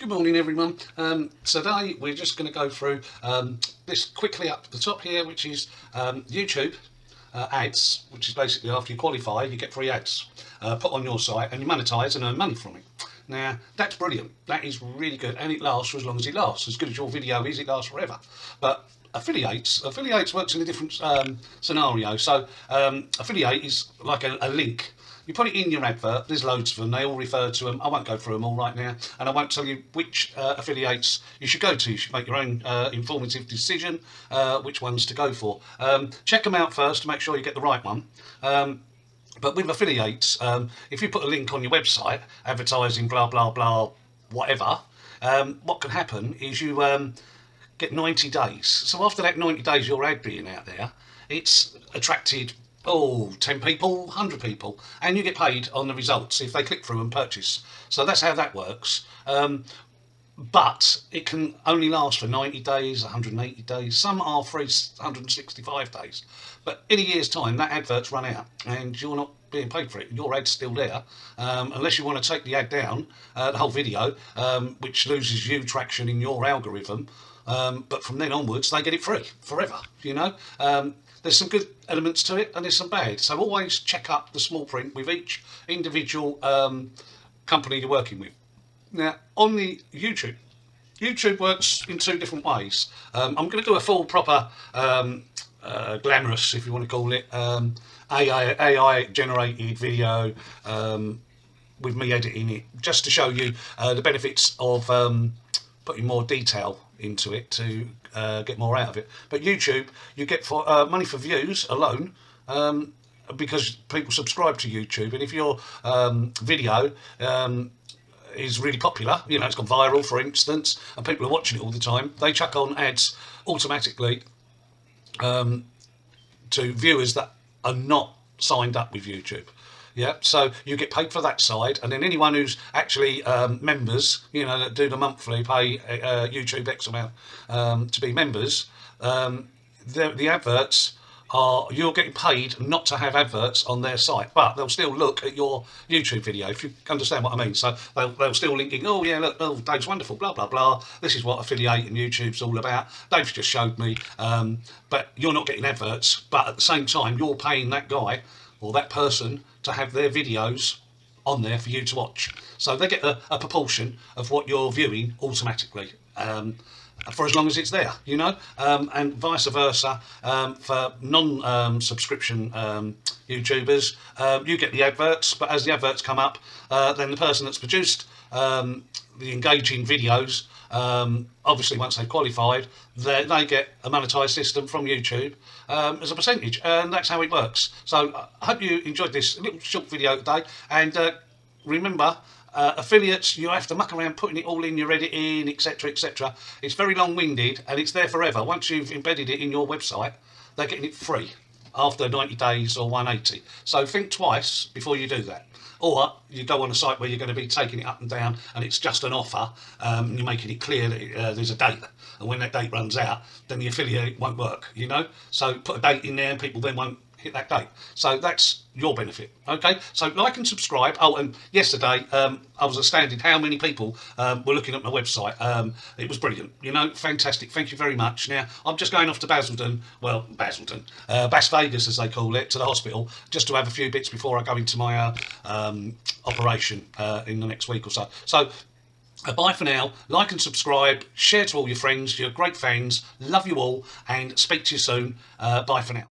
Good morning everyone. Today we're just going to go through this quickly up the top here, which is YouTube ads, which is basically after you qualify you get free ads put on your site and you monetize and earn money from it. Now that's brilliant, that is really good, and it lasts for as long as it lasts. As good as your video is, it lasts forever. But affiliates works in a different scenario. So affiliate is like a link. You put it in your advert, there's loads of them, they all refer to them. I won't go through them all right now, and I won't tell you which affiliates you should go to. You should make your own informative decision which ones to go for. Check them out first to make sure you get the right one. But with affiliates, if you put a link on your website, advertising blah blah blah whatever, what can happen is you get 90 days. So after that 90 days your ad being out there, it's attracted 10 people, 100 people, and you get paid on the results if they click through and purchase. So that's how that works. But it can only last for 90 days, 180 days. Some are free 165 days. But in a year's time, that advert's run out and you're not being paid for it. Your ad's still there, unless you want to take the ad down, the whole video, which loses you traction in your algorithm. But from then onwards, they get it free forever, you know. There's some good elements to it and there's some bad. So always check up the small print with each individual company you're working with. Now, on the YouTube works in two different ways. I'm going to do a full proper glamorous, if you want to call it, AI generated video with me editing it, just to show you the benefits of putting more detail into it to get more out of it. But YouTube, you get for money for views alone, because people subscribe to YouTube, and if your video is really popular, you know, it's gone viral for instance, and people are watching it all the time, they chuck on ads automatically to viewers that are not signed up with YouTube. Yeah, so you get paid for that side, and then anyone who's actually members, you know, that do the monthly, pay YouTube X amount to be members, the adverts are, you're getting paid not to have adverts on their site, but they'll still look at your YouTube video, if you understand what I mean. So they'll still linking, oh yeah, look, oh, Dave's wonderful, blah blah blah, this is what affiliate and YouTube's all about, Dave's just showed me, but you're not getting adverts, but at the same time you're paying that guy or that person to have their videos on there for you to watch. So they get a proportion of what you're viewing automatically, for as long as it's there, you know, and vice versa. For non-subscription YouTubers, you get the adverts, but as the adverts come up, then the person that's produced the engaging videos, obviously once they've qualified, they get a monetized system from YouTube as a percentage, and that's how it works. So I hope you enjoyed this little short video today, and remember, affiliates, you have to muck around putting it all in your editing, etc, etc. It's very long-winded and it's there forever. Once you've embedded it in your website, they're getting it free after 90 days or 180. So think twice before you do that. Or you go on a site where you're going to be taking it up and down and it's just an offer, and you're making it clear that there's a date, and when that date runs out, then the affiliate won't work, you know. So put a date in there and people then won't hit that date. So that's your benefit. Okay, so like and subscribe. Oh, and yesterday I was astounded how many people were looking at my website. It was brilliant, you know, fantastic. Thank you very much. Now I'm just going off to Las Vegas as they call it, to the hospital, just to have a few bits before I go into my operation in the next week or so. So bye for now. Like and subscribe, share to all your friends. You're great fans, love you all, and speak to you soon. Bye for now.